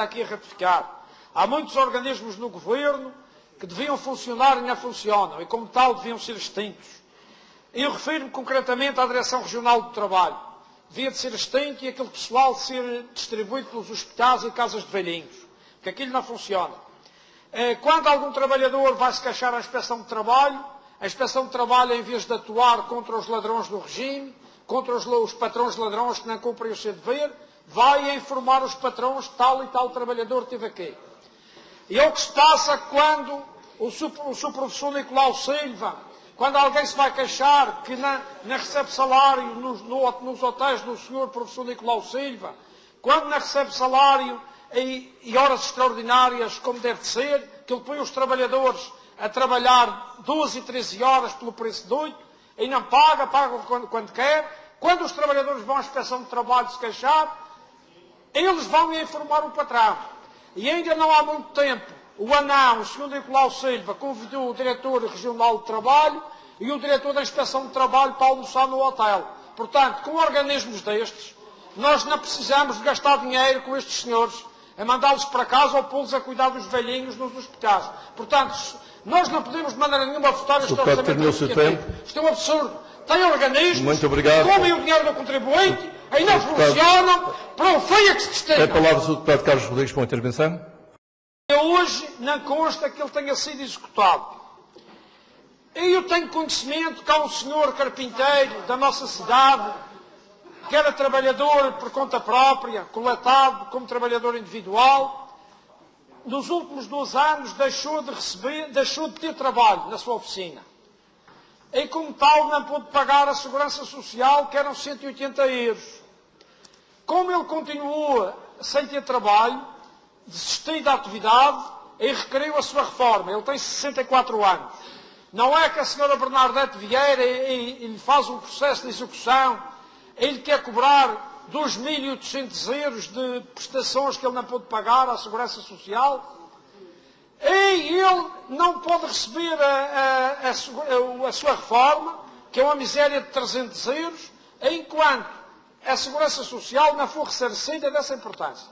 aqui a ratificar. Há muitos organismos no governo que deviam funcionar e não funcionam e, como tal, deviam ser extintos. Eu refiro-me concretamente à Direção Regional do Trabalho. Devia de ser extinto e aquele pessoal ser distribuído pelos hospitais e casas de velhinhos, porque aquilo não funciona. Quando algum trabalhador vai se queixar à Inspeção de Trabalho, a Inspeção de Trabalho, em vez de atuar contra os ladrões do regime, contra os patrões ladrões que não cumprem o seu dever, vai a informar os patrões que tal e tal trabalhador esteve aqui. E é o que se passa quando o seu professor Nicolau Silva, quando alguém se vai queixar que não recebe salário nos hotéis do senhor professor Nicolau Silva, quando não recebe salário e horas extraordinárias como deve de ser, que ele põe os trabalhadores a trabalhar 12 e 13 horas pelo preço de 8, e não paga quando quer. Quando os trabalhadores vão à Inspeção de Trabalho se queixar, eles vão informar o patrão. E ainda não há muito tempo, o ANAM, o Sr. Nicolau Silva, convidou o diretor regional de trabalho e o diretor da Inspeção de Trabalho para almoçar no hotel. Portanto, com organismos destes, nós não precisamos de gastar dinheiro com estes senhores, a mandá-los para casa ou pô-los a cuidar dos velhinhos nos hospitais. Portanto, nós não podemos de maneira nenhuma votar este orçamento. Isto é um absurdo. Tem organismos que comem o dinheiro do contribuinte e não funcionam para o feio que se destina. Tem a palavra o deputado Carlos Rodrigues para uma intervenção. Hoje não consta que ele tenha sido executado. Eu tenho conhecimento que há um senhor carpinteiro da nossa cidade que era trabalhador por conta própria, coletado como trabalhador individual. Nos últimos 2 anos deixou de ter trabalho na sua oficina. E como tal não pôde pagar a segurança social, que eram 180 euros. Como ele continuou sem ter trabalho, desistiu da atividade e requeriu a sua reforma. Ele tem 64 anos. Não é que a senhora Bernardete Vieira lhe faz um processo de execução, ele quer cobrar 2.800 euros de prestações que ele não pôde pagar à segurança social. E ele não pode receber a sua reforma, que é uma miséria de 300 euros, enquanto a segurança social não for ressarcida dessa importância.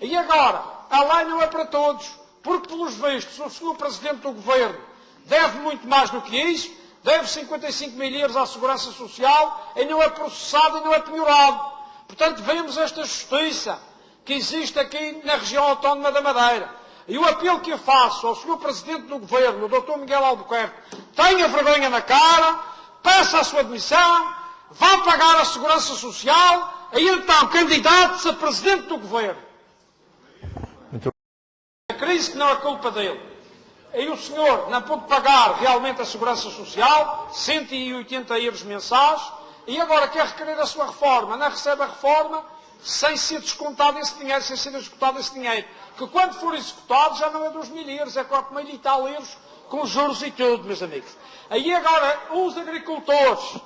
E agora, a lei não é para todos, porque, pelos vistos, o senhor Presidente do Governo deve muito mais do que isso, deve 55 mil euros à segurança social e não é processado e não é penhorado. Portanto, vemos esta justiça que existe aqui na região autónoma da Madeira. E o apelo que eu faço ao Sr. Presidente do Governo, o Dr. Miguel Albuquerque, tenha vergonha na cara, peça a sua demissão, vá pagar a segurança social e então candidate-se a Presidente do Governo. A crise que não é culpa dele. E o senhor não pôde pagar realmente a segurança social, 180 euros mensais, e agora quer requerer a sua reforma. Não recebe a reforma sem ser descontado esse dinheiro, sem ser executado esse dinheiro. Que quando for executado já não é 2.000 euros, é 4.000 e tal euros, com juros e tudo, meus amigos. Aí agora, os agricultores,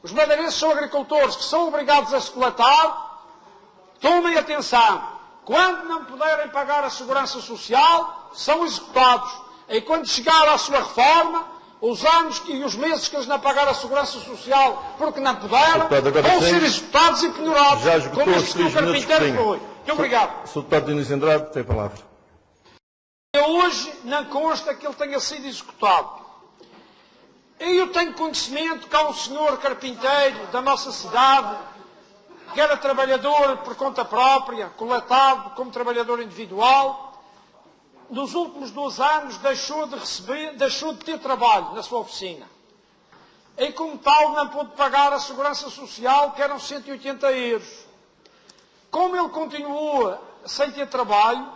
os madeirenses são agricultores que são obrigados a se coletar, tomem atenção. Quando não puderem pagar a segurança social, são executados. E quando chegar à sua reforma, os anos e os meses que eles não pagaram a segurança social porque não puderam, vão ser executados e penhorados. Já esgotou os 3 minutos que tinha. Muito obrigado. Sr. Deputado Diniz Andrade, tem a palavra. Hoje não consta que ele tenha sido executado. Eu tenho conhecimento que há um senhor carpinteiro da nossa cidade que era trabalhador por conta própria, coletado como trabalhador individual. Nos últimos 2 anos deixou de ter trabalho na sua oficina. E como tal não pôde pagar a segurança social, que eram 180 euros. Como ele continuou sem ter trabalho,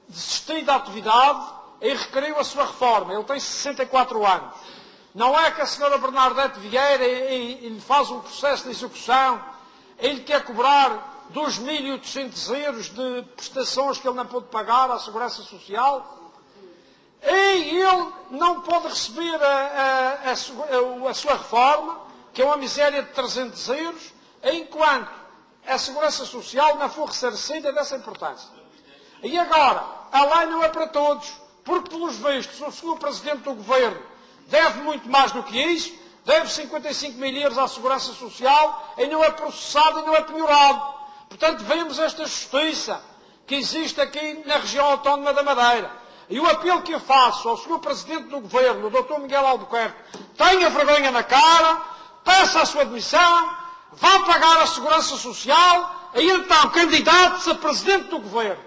desistiu da atividade e requeriu a sua reforma. Ele tem 64 anos. Não é que a senhora Bernardete Vieira lhe faz um processo de execução, ele quer cobrar 2.800 euros de prestações que ele não pôde pagar à segurança social. E ele não pode receber a sua reforma, que é uma miséria de 300 euros, enquanto a segurança social não for ressarcida dessa importância. E agora, a lei não é para todos, porque, pelos vistos, o senhor Presidente do Governo deve muito mais do que isso, deve 55 mil euros à segurança social e não é processado e não é penhorado. Portanto, vemos esta justiça que existe aqui na região autónoma da Madeira. E o apelo que eu faço ao Sr. Presidente do Governo, o Dr. Miguel Albuquerque, tenha vergonha na cara, peça a sua demissão, vá pagar a Segurança Social e então candidate-se a Presidente do Governo.